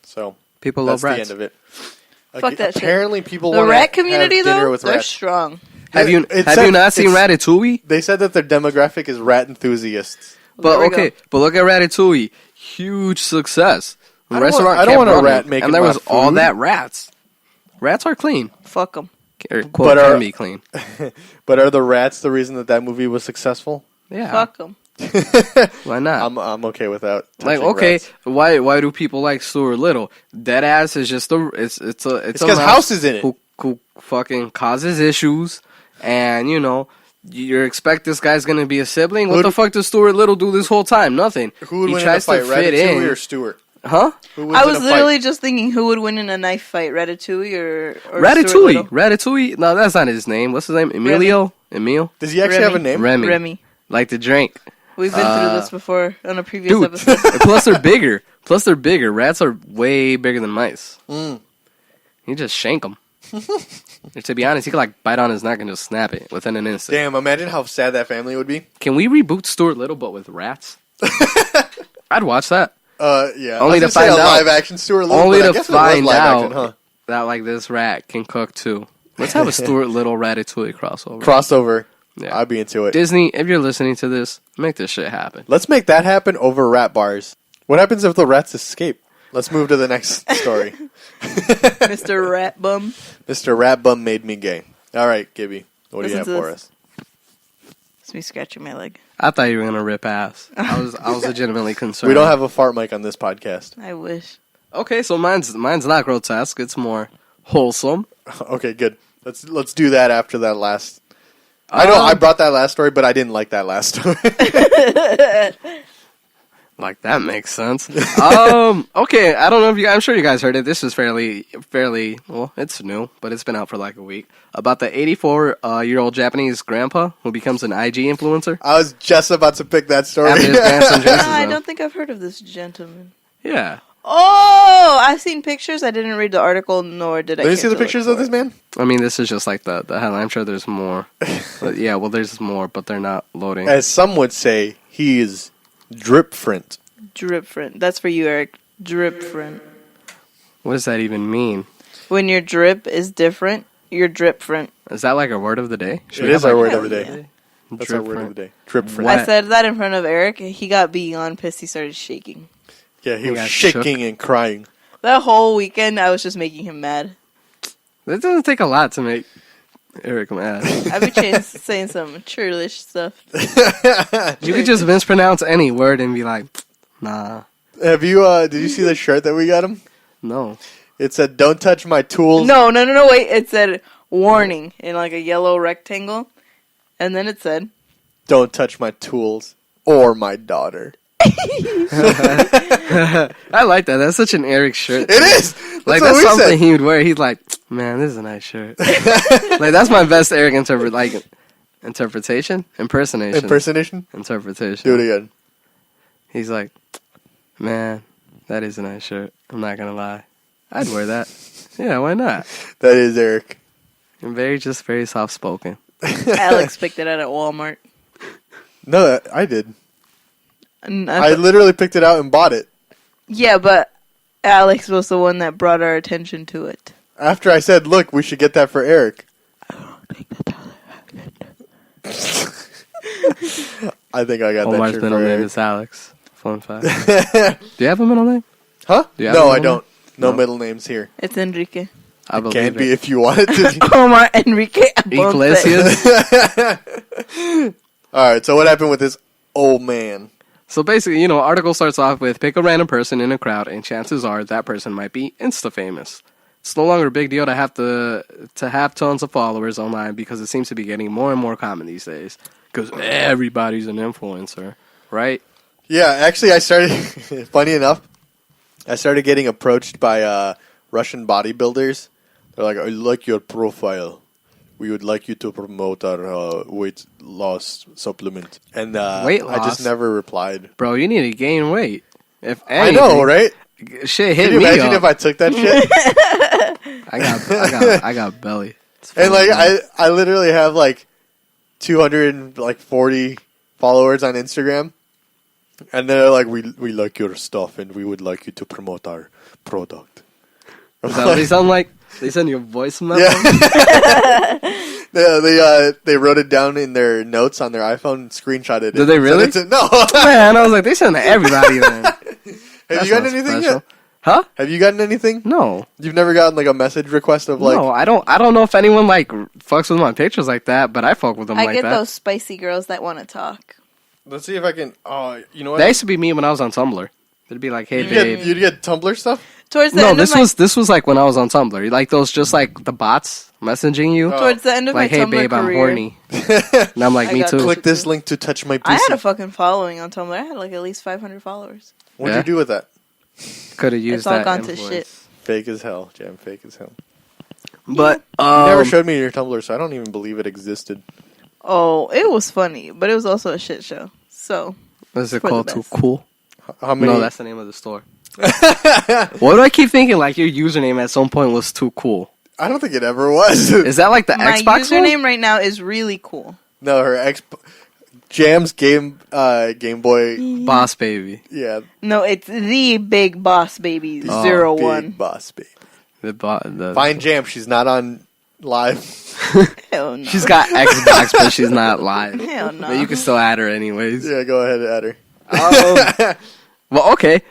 E: So
C: People
E: that's
C: love
E: the
C: rats.
E: end of it.
D: Fuck that shit.
E: Apparently, people
D: The
E: want
D: rat community,
E: dinner
D: though,
E: with
D: they're
E: rats.
D: strong.
C: Have you
E: It
C: have
E: said-
C: you not seen
E: it's-
C: Ratatouille?
E: They said that their demographic is rat enthusiasts.
C: But
D: There we
C: okay,
D: go.
C: but look at Ratatouille. Huge success. The
E: I don't
C: restaurant
E: want- I don't
C: kept
E: want a
C: running,
E: rat making
C: and there
E: my
C: was all
E: food.
C: that rats. Rats are clean.
D: Fuck them.
C: Or, quote,
E: But
C: can be clean.
E: But are the rats the reason that movie was successful?
C: Yeah.
D: Fuck them.
C: Why not?
E: I'm okay with that.
C: Like,
E: touching
C: okay,
E: rats.
C: why do people like Stuart Little? Deadass is just it's a
E: because
C: mouse
E: House is in it.
C: who fucking causes issues, and you expect this guy's gonna be a sibling. What
E: Who'd-
C: the fuck does Stuart Little do this whole time? Nothing.
E: Who would
C: he
E: win in a
C: tries
E: fight,
C: to fit
E: Ratatouille
C: in,
E: or Stewart?
C: huh?
E: Who wins
D: I
E: in
D: was
E: a
D: literally
E: fight?
D: just thinking who would win in a knife fight, Ratatouille or Stuart
C: Ratatouille.
D: Little?
C: Ratatouille. No, that's not his name. What's his name? Emilio. Emil.
E: Does he actually have a
D: Remy.
E: name?
C: Remy.
D: Remy.
C: Like the drink.
D: We've been through this before on a previous
C: Dude.
D: episode.
C: And plus they're bigger. Rats are way bigger than mice. You just shank them. To be honest, he could like bite on his neck and just snap it within an instant.
E: Damn! Imagine how sad that family would be.
C: Can we reboot Stuart Little but with rats? I'd watch that.
E: Yeah.
C: Only
E: I was
C: to
E: gonna say
C: find
E: a
C: out-
E: live action Stuart Little.
C: Only
E: but I
C: to
E: guess it was
C: find
E: live
C: out
E: action, huh?
C: that like this rat can cook too. Let's have a Stuart Little Ratatouille crossover.
E: Crossover.
C: Yeah.
E: I'd be into it.
C: Disney, if you're listening to this, make this shit happen.
E: Let's make that happen over rat bars. What happens if the rats escape? Let's move to the next story.
D: Mr. Rat Bum.
E: Mr. Rat Bum made me gay. All right, Gibby. What do you have
D: Listen to
E: for
D: this.
E: us?
D: It's me scratching my leg.
C: I thought you were gonna rip ass. I was legitimately concerned.
E: We don't have a fart mic on this podcast.
D: I wish.
C: Okay, so mine's not grotesque. It's more wholesome.
E: Okay, good. Let's do that after that last. I know I brought that last story, but I didn't like that last story.
C: Like that makes sense. Okay, I don't know if I'm sure you guys heard it. This is fairly well, it's new, but it's been out for like a week. About the 84-year-old Japanese grandpa who becomes an IG influencer.
E: I was just about to pick that story.
C: After his grandson dresses
D: I
C: him.
D: don't think I've heard of this gentleman.
C: Yeah.
D: Oh, I've seen pictures. I didn't read the article, nor did I.
E: Let me
D: care
E: see the
D: to look
E: pictures
D: for
E: of this
D: it.
E: man.
C: I mean, this is just like the headline. I'm sure there's more. But yeah, well, there's more, but they're not loading.
E: As some would say, he is drip-front.
D: Drip-front. That's for you, Eric. Drip-front.
C: What does that even mean?
D: When your drip is different, you're drip-front.
C: Is that like a word of the day?
E: It is our word of the
D: Hell
E: day.
D: yeah.
E: That's our word of the day. Drip-front.
C: What?
D: I said that in front of Eric. He got beyond pissed. He started shaking.
E: Yeah, he
C: He
E: was
C: got
E: shaking
C: shook.
E: and crying.
D: That whole weekend, I was just making him mad.
C: It doesn't take a lot to make Eric mad.
D: I've been saying some churlish stuff.
C: You could just mispronounce any word and be like, nah,
E: Have you? Did you see the shirt that we got him?
C: no.
E: It said, "Don't touch my tools."
D: No, wait. It said warning in like a yellow rectangle. And then it said,
E: Don't touch my tools or my daughter.
C: I like that. That's such an Eric shirt.
E: It is.
C: Like,
E: what
C: that's
E: we
C: something
E: said.
C: he would wear. He's like, man, this is a nice shirt. Like, that's my best Eric interpretation? Impersonation.
E: Impersonation.
C: Interpretation.
E: Do it again.
C: He's like, man, that is a nice shirt. I'm not going to lie. I'd wear that. Yeah, why not?
E: That is Eric.
C: I'm very soft spoken.
D: Alex picked it out at Walmart.
E: No, I did.
D: And
E: I literally picked it out and bought it.
D: yeah, but Alex was the one that brought our attention to it.
E: After I said, "Look, we should get that for Eric." I think I got
C: Omar's
E: that shirt
C: middle
E: for
C: name
E: Eric.
C: is Alex. Fun fact. Do you have a middle name?
E: Huh?
C: Do you have
E: No,
C: a
E: I
C: middle
E: don't. No
C: No.
E: middle names here.
D: It's Enrique.
C: I believe
E: Can't be
C: it.
E: if you want it to.
D: Omar Enrique Aponte.
C: Iglesias.
E: All right. So what happened with this old man?
C: So basically, article starts off with pick a random person in a crowd, and chances are that person might be insta-famous. It's no longer a big deal to have tons of followers online because it seems to be getting more and more common these days. Because everybody's an influencer, right?
E: Yeah, actually, I started. Funny enough, I started getting approached by Russian bodybuilders. They're like, "I like your profile. We would like you to promote our weight loss supplement." And
C: Weight
E: I just
C: loss?
E: never replied.
C: Bro, you need to gain weight. If
E: I
C: anything,
E: know, right?
C: Shit hit
E: Can you
C: me
E: imagine
C: up.
E: if I took that shit?
C: I got belly. It's
E: And like
C: fine.
E: I literally have like 240 followers on Instagram, and they're like, "We like your stuff, and we would like you to promote our product."
C: Is that what they sound like? They send you a voice memo?
E: Yeah. They wrote it down in their notes on their iPhone, screenshotted it.
C: Did they really?
E: No.
C: Man, I was like, they send to everybody then.
E: Have
C: That's
E: you gotten
C: not
E: anything
C: special.
E: yet?
C: Huh?
E: Have you gotten anything?
C: No.
E: You've never gotten like a message request of like,
C: No, I don't know if anyone like fucks with my pictures like that, but I fuck with them
D: I
C: like
D: get
C: that.
D: those spicy girls that want to talk.
E: let's see if I can. Oh, you know what?
C: That used to be me when I was on Tumblr. It'd be like, hey babe.
E: You'd get Tumblr stuff.
D: Towards the
C: No,
D: end
C: this
D: of my,
C: was like when I was on Tumblr. Like those just like the bots messaging you.
D: towards the end of
C: Like,
D: my
C: hey
D: Tumblr
C: babe,
D: career.
C: I'm horny. And I'm like,
D: I
C: me
D: got
C: too.
D: click-
E: Click this link to touch my pussy.
D: I had a fucking following on Tumblr. I had like at least 500 followers.
E: What'd
C: Yeah.
E: you do with that?
C: Could have used
D: It's all
C: that.
D: gone to
C: influence.
D: shit.
E: Fake as hell, Jam. Fake as hell.
C: But
E: You never showed me your Tumblr, so I don't even believe it existed.
D: Oh, it was funny, but it was also a shit show. So
C: what is it
D: for the
C: called? Too
D: best.
C: cool?
E: How many?
C: No, that's the name of the store. Why do I keep thinking like your username at some point was too cool?
E: I don't think it ever was.
C: Is that like the
D: my
C: Xbox
D: username
C: one?
D: right now is really cool.
E: No, her Jam's Game Boy.
C: Boss baby.
E: Yeah,
D: No, it's the Big Boss Baby
C: Oh,
D: 01.
E: Big Boss Baby.
C: The
E: Fine Jam. She's not on live.
D: Hell no.
C: She's got Xbox, but she's not live.
D: Hell no.
C: But you can still add her anyways.
E: Yeah, go ahead and add her.
C: Well, okay.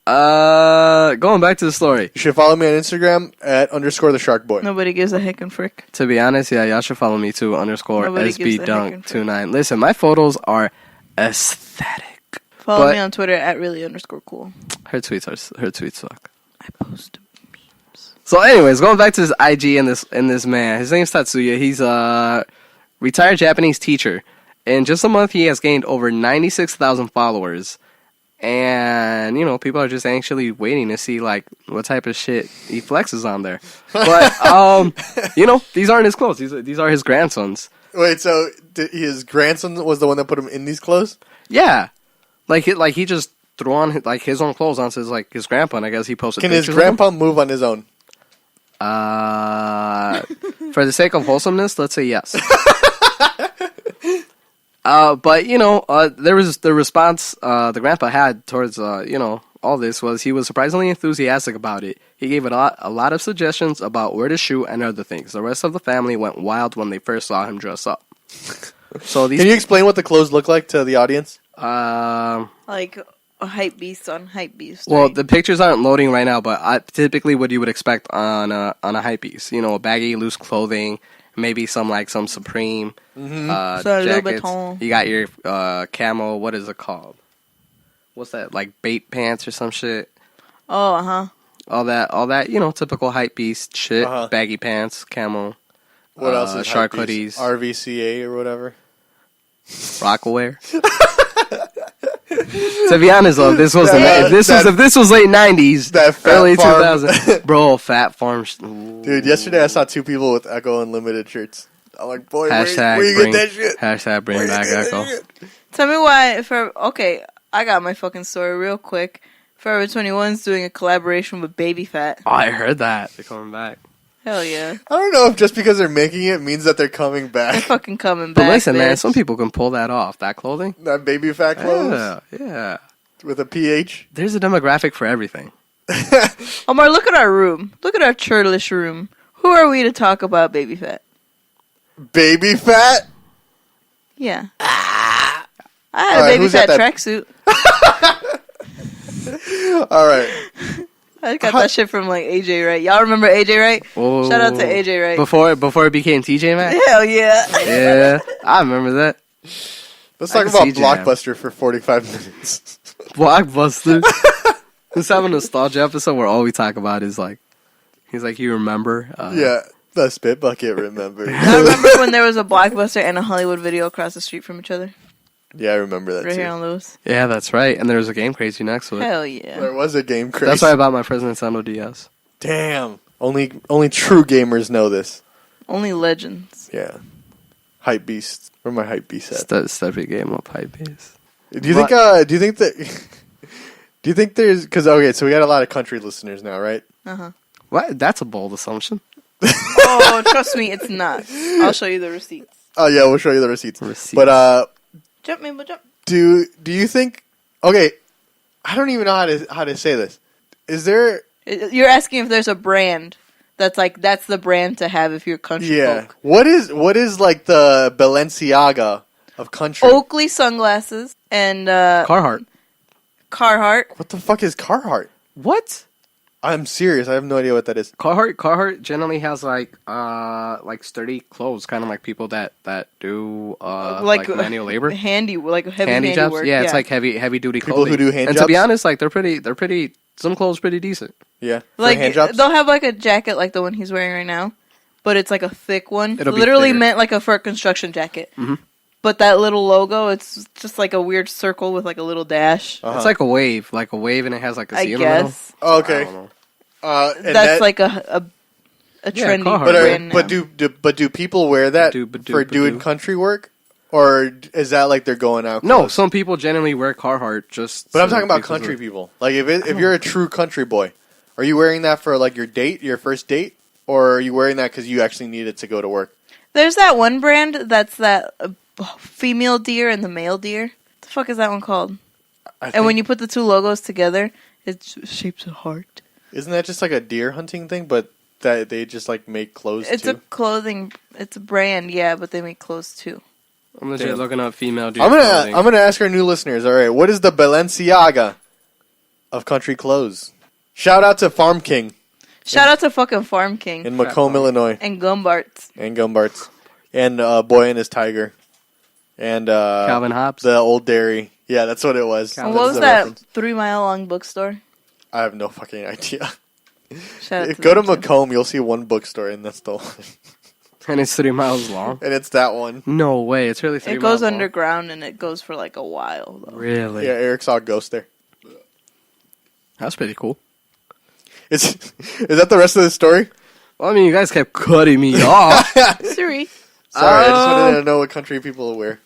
C: Going back to the story.
E: You should follow me on Instagram at _ the Shark Boy.
D: Nobody gives a heck and frick.
C: To be honest, yeah, y'all should follow me too. _
D: Nobody gives a heck and
C: SBDunk29. Listen, my photos are aesthetic.
D: Follow
C: But-
D: me on Twitter at really_cool.
C: Her tweets suck.
D: I post memes.
C: So, anyways, going back to this IG and this man. His name's Tatsuya. He's a retired Japanese teacher. In just a month, he has gained over 96,000 followers. And, people are just anxiously waiting to see, like, what type of shit he flexes on there. But, these aren't his clothes. These are his grandsons.
E: Wait, so his grandson was the one that put him in these clothes?
C: Yeah. Like he just threw on his own clothes onto his grandpa, and I guess he posted.
E: Can his
C: pictures of him.
E: grandpa move on his own?
C: For the sake of wholesomeness, let's say yes. But there was the response the grandpa had towards all this was he was surprisingly enthusiastic about it. He gave a lot of suggestions about where to shoot and other things. The rest of the family went wild when they first saw him dress up. So
E: Can you explain what the clothes look like to the audience?
D: Like a hype beast on hype beast.
C: Well,
D: right?
C: the pictures aren't loading right now, but typically what you would expect on a hype beast, baggy, loose clothing, maybe some Supreme
D: So
C: jackets.
D: Louboutin.
C: You got your camo. What is it called? What's that? Like bait pants or some shit.
D: Oh,
C: All that. Typical hype beast shit.
E: Uh-huh.
C: Baggy pants, camo.
E: What else is
C: shark
E: hypebeast?
C: hoodies,
E: RVCA or whatever.
C: Rockaware. To be honest, though, if this was late '90s,
E: that Fat
C: early
E: Farm.
C: 2000s, bro, Fat Farm.
E: Dude, yesterday I saw 2 people with Echo Unlimited shirts. I'm like, boy, where you
C: bring,
E: get that shit?
C: Hashtag bring
E: Where you
C: back
E: get that
C: Echo.
E: shit?
D: Tell me why. I got my fucking story real quick. Forever 21's doing a collaboration with Baby Fat.
C: Oh, I heard that. They're coming back.
D: Hell yeah.
E: I don't know if just because they're making it means that they're coming
D: They're
E: back.
D: fucking coming
C: But
D: back.
C: listen, man,
D: bitch.
C: some people can pull that off. That clothing.
E: That baby fat clothes
C: Yeah.
E: with a PH.
C: There's a demographic for everything.
D: Omar, look at our room. Look at our churlish room. Who are we to talk about Baby Fat?
E: Baby fat?
D: Yeah. I had
E: Alright,
D: a Baby
E: who's got
D: Fat
E: that?
D: tracksuit.
E: All right.
D: I got that shit from AJ Wright. Y'all remember AJ Wright?
C: Oh.
D: Shout out to AJ Wright.
C: Before it became TJ Maxx.
D: Hell yeah.
C: Yeah, I remember that.
E: Let's
C: I
E: talk
C: can
E: about
C: see Jam.
E: Blockbuster for 45 minutes.
C: Blockbuster. Let's have a nostalgia episode where all we talk about is he's like, you remember?
E: Yeah, the spit bucket, remember?
D: I remember when there was a Blockbuster and a Hollywood Video across the street from each other.
E: Yeah, I remember that
D: Right
E: too.
D: here on Lewis.
C: Yeah, that's right. And there was a Game Crazy next to it.
D: Hell yeah.
E: There was a game craze.
C: That's why I bought my first Nintendo DS.
E: Damn. Only true gamers know this.
D: Only legends.
E: Yeah. Hype beast. Where my hype beast at?
C: Step your game up, hype base.
E: Do you think that do you think there's cuz okay, so we got a lot of country listeners now, right?
D: Uh-huh.
C: What? That's a bold assumption.
D: Oh, trust me, it's not. I'll show you the receipts.
E: Oh yeah, we'll show you the receipts.
C: Receipts.
E: But
D: Jump, Mabel, jump.
E: do you think okay, I don't even know how to say this. Is there
D: You're asking if there's a brand that's the brand to have if you're country folk.
E: What is the Balenciaga of country?
D: Oakley sunglasses and
C: Carhartt.
D: Carhartt.
E: What the fuck is Carhartt?
C: What?
E: I'm serious. I have no idea what that is.
C: Carhartt generally has sturdy clothes, kind of like people that do manual labor,
D: Handy, heavy
C: handy jobs.
D: work.
C: Yeah, it's like heavy duty
E: People
C: clothing.
E: who do hand
C: and
E: jobs?
C: to be honest, they're pretty. Some clothes pretty decent.
E: Yeah, for
D: like
E: hand jobs.
D: they'll have a jacket like the one he's wearing right now, but it's like a thick one.
C: It'll be
D: Literally
C: thicker.
D: meant for a construction jacket.
C: Mhm.
D: But that little logo, it's just like a weird circle with a little dash.
E: Uh-huh.
C: It's like a wave, and it has a
D: I
C: C in the middle.
D: guess
E: Oh,
C: I
E: okay.
C: don't know.
E: And
D: that's
E: that-
D: a trendy
C: Carhartt.
E: but
D: brand
E: do people wear that for doing country work, or is that like they're going out?
C: No,
E: clothes?
C: some people generally wear Carhartt just.
E: But I'm
C: so
E: talking about
C: because
E: country
C: of-
E: people. Like if you're a true country boy, are you wearing that for your first date, or are you wearing that because you actually need it to go to work?
D: There's that one brand that's that female deer and the male deer. What the fuck is that one called? And when you put the two logos together, it shapes a heart.
E: isn't that just like a deer hunting thing, but that they just make clothes
D: It's
E: too?
D: it's a brand, yeah, but they make clothes too.
C: I'm legit
E: Damn.
C: looking up female dude.
E: I'm gonna ask our new listeners. All right, what is the Balenciaga of country clothes? Shout out to Farm King
D: Shout out to fucking Farm King
E: in Macomb, Illinois,
D: and Gumbarts.
E: and Gumbarts, and Boy and His Tiger, and
C: Calvin Hobbs.
E: the Old Dairy. Yeah, that's what it was.
C: Calvin.
D: And what
E: That's
D: was
E: the
D: that
E: reference.
D: 3 mile long bookstore?
E: I have no fucking idea.
D: Shout out
E: Go to
D: them, too.
E: Macomb, you'll see one bookstore, and that's the one.
C: And it's 3 miles long.
E: And it's that one.
C: No way, it's really 3
D: It
C: miles
D: goes
C: long.
D: underground and it goes for a while though.
C: Really?
E: Yeah, Eric saw a ghost there.
C: That's pretty cool.
E: Is that the rest of the story?
C: Well, I mean, you guys kept cutting me off.
D: Siri.
E: Sorry, I just wanted to know what country people wear.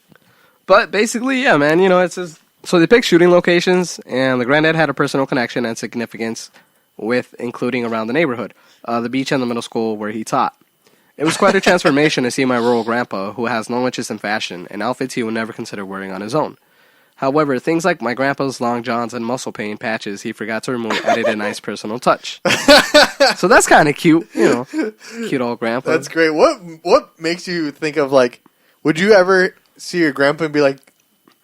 C: But basically, yeah, man, it's just So they picked shooting locations, and the granddad had a personal connection and significance with including around the neighborhood, the beach and the middle school where he taught. It was quite a transformation to see my rural grandpa, who has no interest in fashion, and outfits he would never consider wearing on his own. However, things like my grandpa's long johns and muscle pain patches he forgot to remove added a nice personal touch. So that's kind of cute, cute old grandpa.
E: That's great. What makes you think of, like, would you ever see your grandpa and be like,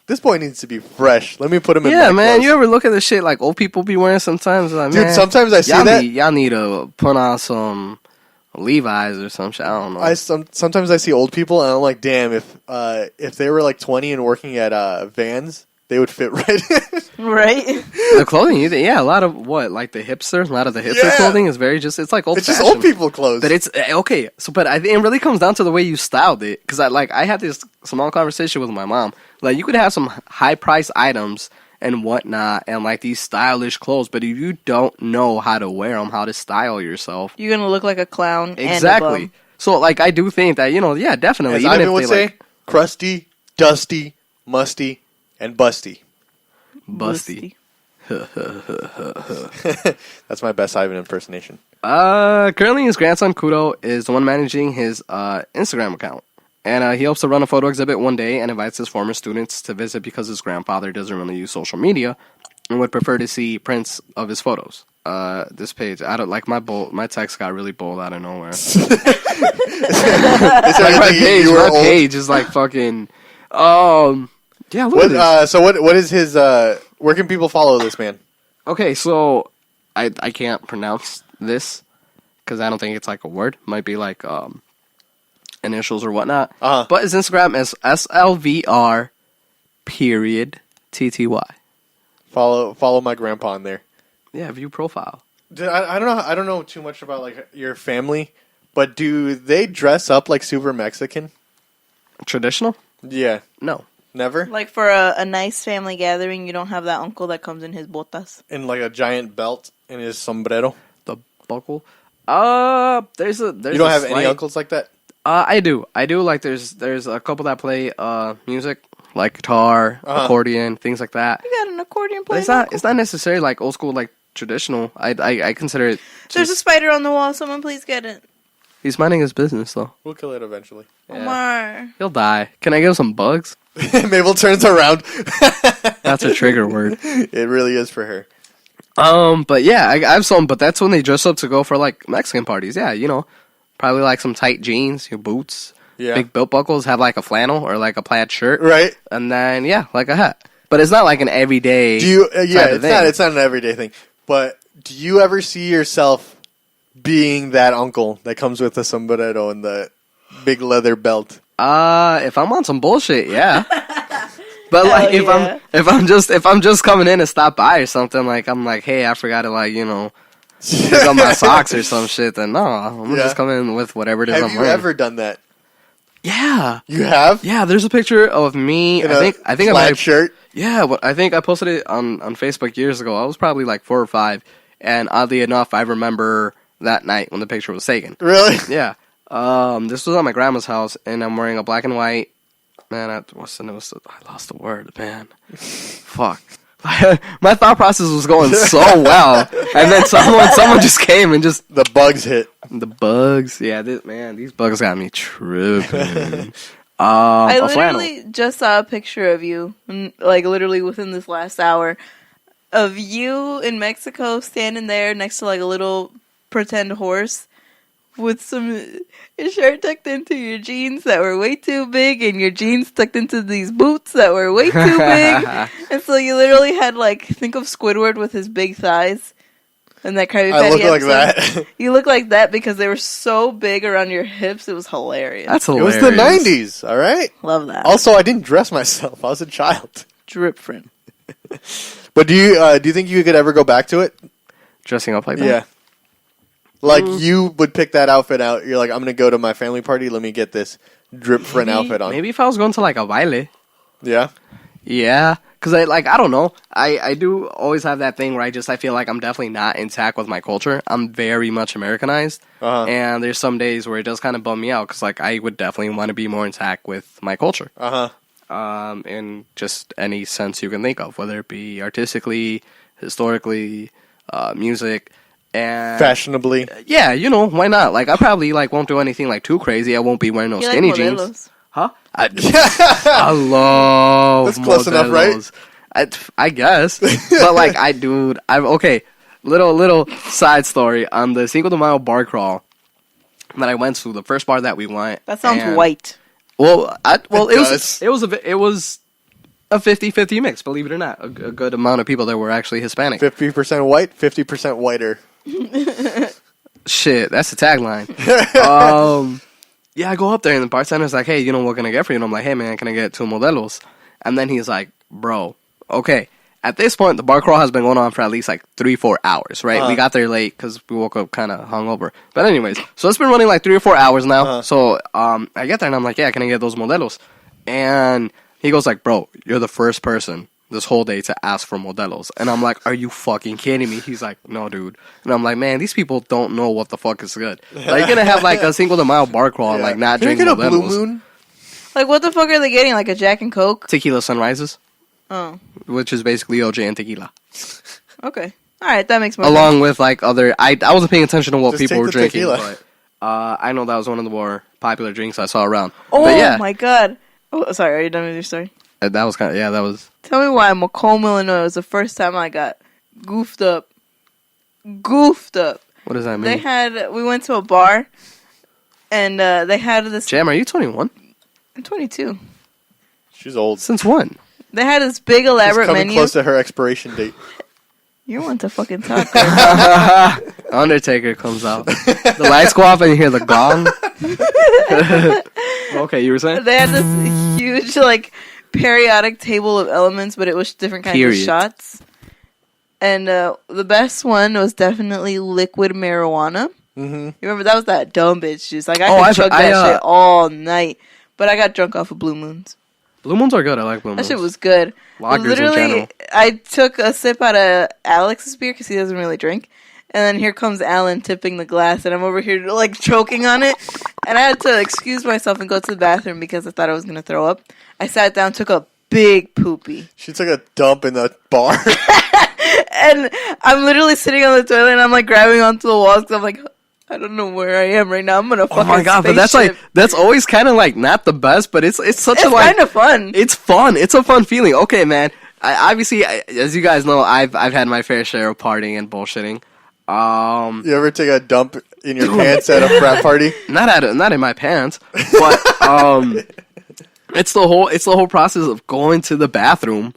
E: this boy needs to be fresh. Let me put him in my
C: man.
E: clothes.
C: You ever look at the shit like old people be wearing sometimes? Like,
E: Dude,
C: man,
E: sometimes I see that.
C: Y'all need to put on some Levi's or some shit. I don't know.
E: Sometimes I see old people and I'm like, damn, if they were like 20 and working at Vans, they would fit right in.
D: Right?
C: The clothing, a lot of like the hipsters, a lot of the hipster clothing is very it's like old fashioned.
E: It's just old people clothes.
C: But it's okay. So, but I think it really comes down to the way you styled it. Because I had this small conversation with my mom. Like, you could have some high price items and whatnot, and like these stylish clothes, but if you don't know how to wear them, how to style yourself,
D: you're gonna look like a clown.
C: Exactly.
D: And a bum.
C: So, like, I do think that definitely.
E: As
C: Even
E: Ivan
C: if
E: would
C: they,
E: say,
C: like,
E: crusty, dusty, musty, and busty.
C: Busty.
E: That's my best Ivan impersonation.
C: Currently his grandson Kudo is the one managing his Instagram account. And he hopes to run a photo exhibit one day and invites his former students to visit because his grandfather doesn't really use social media and would prefer to see prints of his photos. This page, I don't like my text got really bold out of nowhere. my page is like fucking. Yeah, look at this.
E: So what is his? Where can people follow this man?
C: Okay, so I can't pronounce this because I don't think it's like a word. Might be like initials or whatnot. But his Instagram is SLVR period TTY.
E: Follow my grandpa on there.
C: Yeah, view profile.
E: I don't know. I don't know too much about like your family, but do they dress up like super Mexican?
C: Traditional?
E: Yeah.
C: No.
E: Never?
D: Like for a nice family gathering, you don't have that uncle that comes in his botas.
E: In like a giant belt and his sombrero?
C: The buckle? There's
E: You don't have any uncles like that?
C: I do. Like there's a couple that play music, like guitar, accordion, things like that.
D: You got an accordion
C: But
D: player?
C: it's not necessarily like old school, like traditional. I consider it.
D: There's a spider on the wall. Someone please get it.
C: He's minding his business though.
E: We'll kill it eventually.
D: Omar.
C: He'll die. Can I give him some bugs?
E: Mabel turns around.
C: That's a trigger word.
E: It really is for her.
C: But yeah, I have some. But that's when they dress up to go for like Mexican parties. Yeah, probably like some tight jeans, your boots, big belt buckles, have like a flannel or like a plaid shirt,
E: right?
C: And then like a hat. But it's not like an everyday.
E: Do you? It's not an everyday thing. But do you ever see yourself being that uncle that comes with the sombrero and the big leather belt?
C: If I'm on some bullshit, yeah. But like if I'm just coming in to stop by or something, like I'm like, hey, I forgot to like pick up my socks or some shit, then no, I'm just coming in with whatever it is I'm wearing.
E: Have you ever done that?
C: Yeah.
E: You have?
C: Yeah, there's a picture of me.
E: In
C: I think I
E: plaid shirt.
C: Yeah, I think I posted it on Facebook years ago. I was probably like 4 or 5, and oddly enough, I remember that night when the picture was taken.
E: Really?
C: Yeah. This was at my grandma's house, and I'm wearing a black and white. Man, I lost the word, man. Fuck. My thought process was going so well, and then someone just came and just
E: the bugs hit.
C: The bugs, yeah, these bugs got me tripping.
D: I literally just saw a picture of you, like literally within this last hour, of you in Mexico standing there next to like a little pretend horse with some shirt tucked into your jeans that were way too big and your jeans tucked into these boots that were way too big. And so you literally had like, think of Squidward with his big thighs. And that Krabby Patty
E: I look
D: episode.
E: like that.
D: You look like that because they were so big around your hips. It was hilarious.
C: That's hilarious.
E: It was the 90s, all right?
D: Love that.
E: Also, I didn't dress myself. I was a child.
D: Drip friend.
E: But do you think you could ever go back to it?
C: Dressing up like that?
E: Yeah. Like, you would pick that outfit out. You're like, I'm going to go to my family party. Let me get this drip friend outfit on.
C: Maybe if I was going to like a baile.
E: Yeah?
C: Yeah. Because I don't know. I do always have that thing where I feel like I'm definitely not intact with my culture. I'm very much Americanized. And there's some days where it does kind of bum me out because like I would definitely want to be more intact with my culture. in just any sense you can think of, whether it be artistically, historically, music, and
E: Fashionably.
C: yeah, you know, why not? Like, I probably like won't do anything like too crazy. I won't be wearing no
D: You like
C: skinny jeans.
D: modelos.
C: Huh? I love
E: That's close enough, right?
C: modelos. I guess, but like I'm okay. Little side story on the Cinco de Mayo bar crawl that I went to. The first bar that we went.
D: That sounds
C: and-
D: white.
C: Well, it
E: does.
C: was a 50-50 mix. Believe it or not, a good amount of people that were actually Hispanic.
E: 50% white, 50% whiter.
C: Shit, that's the tagline. Yeah, I go up there and the bartender's like, "Hey, you know what can I get for you?" And I'm like, "Hey, man, can I get 2 modelos?" And then he's like, "Bro, okay." At this point, the bar crawl has been going on for at least like 3-4 hours, right? We got there late because we woke up kind of hungover. But anyways, so it's been running like 3 or 4 hours now. So I get there and I'm like, "Yeah, can I get those modelos?" And he goes like, "Bro, you're the first person this whole day to ask for modelos." And I'm like, "Are you fucking kidding me?" He's like, "No, dude." And I'm like, "Man, these people don't know what the fuck is good. Like, you're gonna have like a Cinco de Mayo bar crawl and like not
E: Can I
C: drink
E: get a
C: modelos."
E: Blue Moon?
D: Like, what the fuck are they getting? Like a Jack and Coke?
C: Tequila Sunrises,
D: Oh,
C: which is basically OJ and tequila.
D: okay. All right, that makes more sense.
C: Along with like other, I wasn't paying attention to what
E: Just
C: people
E: take
C: were
E: the
C: drinking,
E: tequila.
C: but I know that was one of the more popular drinks I saw around.
D: Oh
C: but yeah,
D: my god. Oh, sorry. Are you done with your story?
C: that was kind of that was.
D: Tell me why Macomb, Illinois was the first time I got goofed up. Goofed up.
C: What does that mean?
D: We went to a bar, and they had this.
C: Jam, are you 21?
D: I'm 22.
E: She's old.
C: Since when?
D: They had this big
E: She's
D: elaborate
E: coming
D: menu.
E: close to her expiration date.
D: You want to fucking talk. Right?
C: Undertaker comes out. The lights go off and you hear the gong. Okay, you were saying?
D: They had this huge like periodic table of elements, but it was different kinds
C: Period.
D: of shots. And the best one was definitely liquid marijuana.
E: Mm-hmm.
D: You remember that was that dumb bitch juice. Like I
C: Oh,
D: could chug that shit all night, but I got drunk off of Blue Moons.
C: Blue Moons are good. I like Blue
D: That
C: Moons.
D: shit was good.
C: Lagers in
D: Literally,
C: general.
D: I took a sip out of Alex's beer because he doesn't really drink. And then here comes Alan tipping the glass, and I'm over here like choking on it. And I had to excuse myself and go to the bathroom because I thought I was going to throw up. I sat down, took a big poopy.
E: She took a dump in the bar.
D: And I'm literally sitting on the toilet, and I'm like grabbing onto the walls because I'm like, I don't know where I am right now. I'm going to fucking
C: Oh my god! But that's like always kind of like not the best, but it's such
D: it's
C: a like
D: kind of fun.
C: it's fun. It's a fun feeling. Okay, man. Obviously, as you guys know, I've had my fair share of partying and bullshitting.
E: You ever take a dump in your pants at a frat party?
C: Not in my pants, but it's the whole process of going to the bathroom,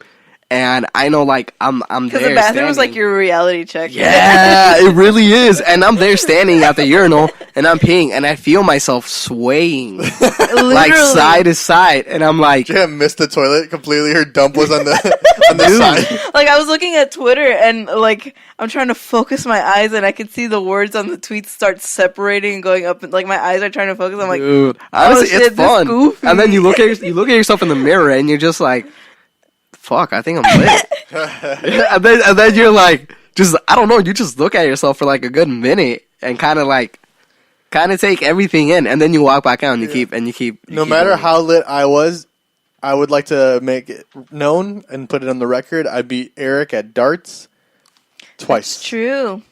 C: and I know like I'm
D: Because
C: there.
D: the bathroom was like
C: standing.
D: your reality check.
C: Yeah, it really is. And I'm there standing at the urinal and I'm peeing and I feel myself swaying like
D: Literally.
C: side to side. And I'm like,
E: Jam missed the toilet completely. Her dump was on the side.
D: Like, I was looking at Twitter and, like, I'm trying to focus my eyes and I could see the words on the tweets start separating and going up. And, like, my eyes are trying to focus. I'm like,
C: dude, honestly,
D: shit,
C: it's
D: this
C: fun.
D: goofy.
C: And then you look at yourself in the mirror and you're just like, fuck, I think I'm lit. and then you're like, I don't know, you just look at yourself for like a good minute and kind of take everything in, and then you walk back out and you keep.
E: No matter how lit I was, I would like to make it known and put it on the record. I beat Eric at darts twice.
D: it's true.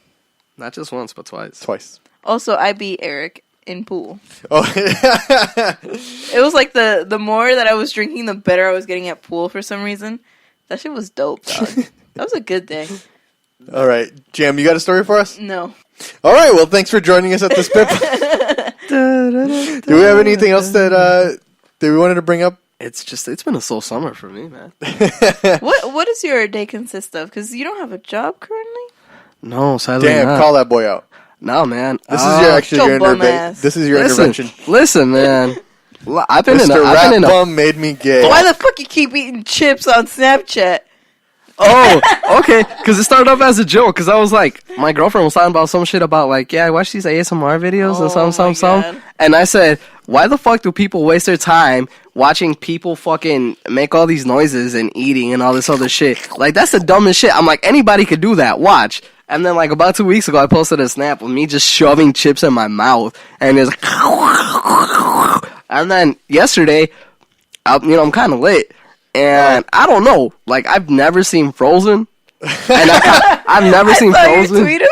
C: Not just once, but twice.
E: Twice.
D: Also, I beat Eric in pool.
E: Oh,
D: It was like the more that I was drinking, the better I was getting at pool for some reason. That shit was dope, dog. That was a good day.
E: all right. Jam, you got a story for us?
D: No.
E: All right. Well, thanks for joining us at the Spit. Do we have anything else that we wanted to bring up?
C: It's been a slow summer for me, man.
D: What does your day consist of? Because you don't have a job currently?
C: No, sadly
E: Damn,
C: not.
E: call that boy out.
C: No, man.
E: This is your
D: bum ass.
E: This is your intervention.
C: Listen, man. I've been
E: Mr.
C: in
E: Rat
C: a
E: Bum made me gay.
D: Why the fuck you keep eating chips on Snapchat?
C: Oh, okay. Because it started off as a joke. Because I was like, my girlfriend was talking about some shit about like, yeah, I watch these ASMR videos and some.
D: God.
C: And I said, why the fuck do people waste their time watching people fucking make all these noises and eating and all this other shit? Like, that's the dumbest shit. I'm like, anybody could do that. Watch. And then like about 2 weeks ago, I posted a snap of me just shoving chips in my mouth, and it's. And then yesterday, I'm kind of lit, and I don't know. Like, I've never seen Frozen, and I've never seen Frozen.
D: Tweet him.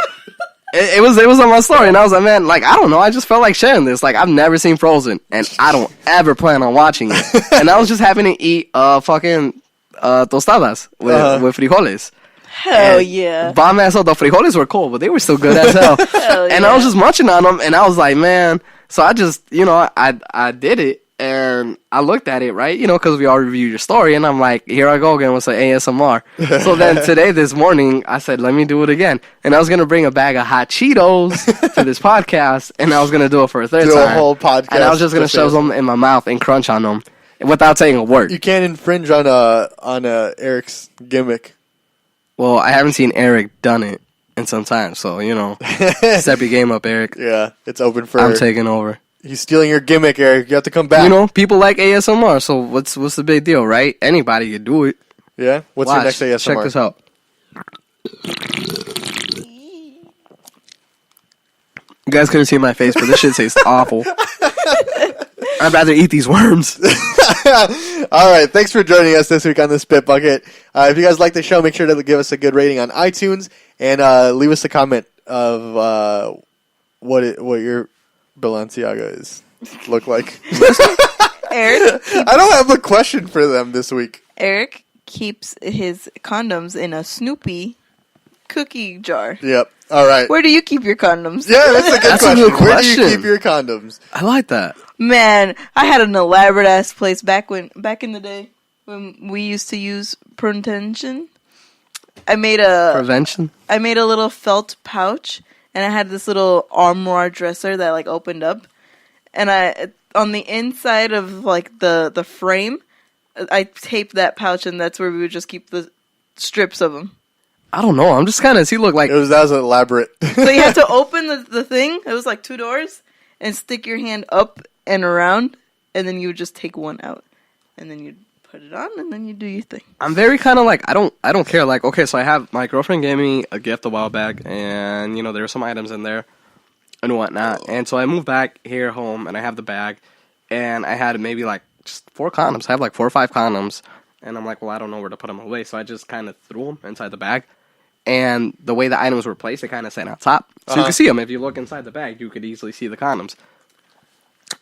C: It was on my story, and I was like, man, like, I don't know. I just felt like sharing this. Like, I've never seen Frozen, and I don't ever plan on watching it. And I was just having to eat fucking tostadas with frijoles.
D: Hell yeah.
C: Bomb ass. So the frijoles were cold, but they were still good as hell.
D: Hell
C: And
D: yeah.
C: I was just munching on them, and I was like, man. So I just, I did it, and I looked at it, right? Because we all reviewed your story, and I'm like, here I go again with some ASMR. So then today, this morning, I said, let me do it again. And I was going to bring a bag of hot Cheetos to this podcast, and I was going to do it for a third
E: Do
C: time.
E: a whole podcast.
C: And I was just going to shove them in my mouth and crunch on them without saying a word.
E: You can't infringe on Eric's gimmick.
C: Well, I haven't seen Eric done it in some time, so, step your game up, Eric.
E: Yeah, it's open for.
C: I'm taking over.
E: He's stealing your gimmick, Eric. You have to come back.
C: People like ASMR, so what's the big deal, right? Anybody could do it.
E: Yeah? What's your next ASMR?
C: Check this out. You guys couldn't see my face, but this shit tastes awful. I'd rather eat these worms.
E: All right, thanks for joining us this week on the Spit Bucket. If you guys like the show, make sure to give us a good rating on iTunes and leave us a comment of what your Balenciaga look like.
D: Eric.
E: I don't have a question for them this week.
D: Eric keeps his condoms in a Snoopy cookie jar.
E: Yep. All right.
D: Where do you keep your condoms?
E: Yeah, that's a good
C: That's a
E: question.
C: good
E: Where do
C: question.
E: you keep your condoms?
C: I like that.
D: Man, I had an elaborate ass place back in the day when we used to use prevention. I made a little felt pouch, and I had this little armoire dresser that like opened up, and I on the inside of like the frame, I taped that pouch, and that's where we would just keep the strips of them.
C: I don't know. I'm just kind of look like
E: That was elaborate.
D: So you had to open the thing. It was like 2 doors, and stick your hand up and around, and then you would just take one out, and then you'd put it on, and then you do your thing.
C: I'm very kind of like I don't care. Like, okay, so I have my girlfriend gave me a gift a while back, and there are some items in there and whatnot. And so I moved back here home, and I have the bag, and I had maybe like just 4 condoms. I have like 4 or 5 condoms, and I'm like, well, I don't know where to put them away, so I just kind of threw them inside the bag. And the way the items were placed, they kind of sat on top, so you can see them. If you look inside the bag, you could easily see the condoms.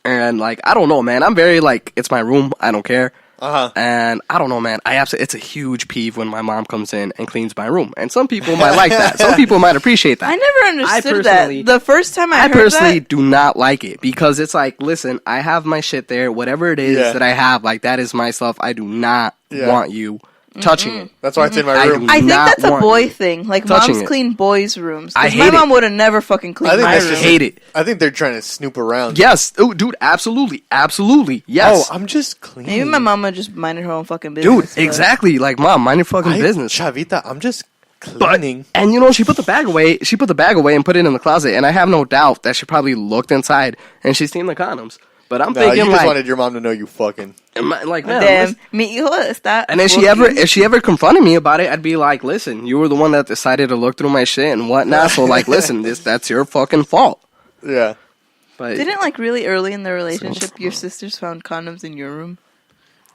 C: And like, I don't know, man. I'm very like, it's my room. I don't care. And I don't know, man. It's a huge peeve when my mom comes in and cleans my room. And some people might like that. Some people might appreciate that.
D: I never understood that. The first time I heard
C: personally
D: that,
C: do not like it because it's like, listen, I have my shit there. Whatever it is that I have, like that is my stuff. I do not want you touching it.
E: That's why it's in my room.
D: I think that's a boy thing. Like, moms clean boys' rooms.
C: I hate
D: my mom
C: it.
D: would have never fucking cleaned my room.
C: I hate it.
E: I think they're trying to snoop around.
C: Yes. Oh, dude, absolutely. Absolutely. Yes.
E: Oh, I'm just cleaning.
D: Maybe my mama just minded her own fucking business.
C: Dude, exactly. Like, mom, mind your fucking business.
E: Chavita, I'm just cleaning.
C: And she put the bag away. She put the bag away and put it in the closet. And I have no doubt that she probably looked inside and she's seen the condoms. But I'm thinking,
E: you just
C: like,
E: wanted your mom to know you fucking.
C: Like, man,
D: damn, mi hijo está.
C: and if she ever confronted me about it, I'd be like, listen, you were the one that decided to look through my shit and whatnot. So, like, listen, that's your fucking fault.
E: Yeah.
C: But
D: Didn't like really early in the relationship, your sisters found condoms in your room?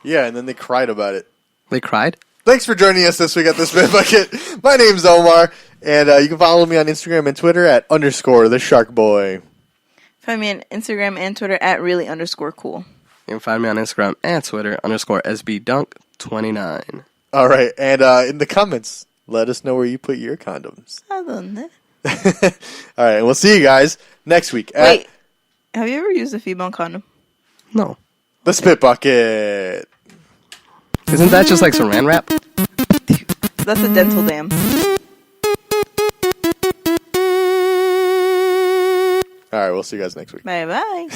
E: Yeah, and then they cried about it.
C: they cried.
E: Thanks for joining us this week at the Spit Bucket. My name's Omar, and you can follow me on Instagram and Twitter at _thesharkboy.
D: Find me on Instagram and Twitter at really_cool.
C: You can find me on Instagram and Twitter _SBDunk29.
E: All right, and in the comments, let us know where you put your condoms.
D: ¿A dónde?
E: All right, and we'll see you guys next week at
D: Wait, have you ever used a female condom?
C: No.
E: the Spit Bucket.
C: Isn't that just like saran wrap?
D: That's a dental dam.
E: All right, we'll see you guys next week.
D: Bye bye.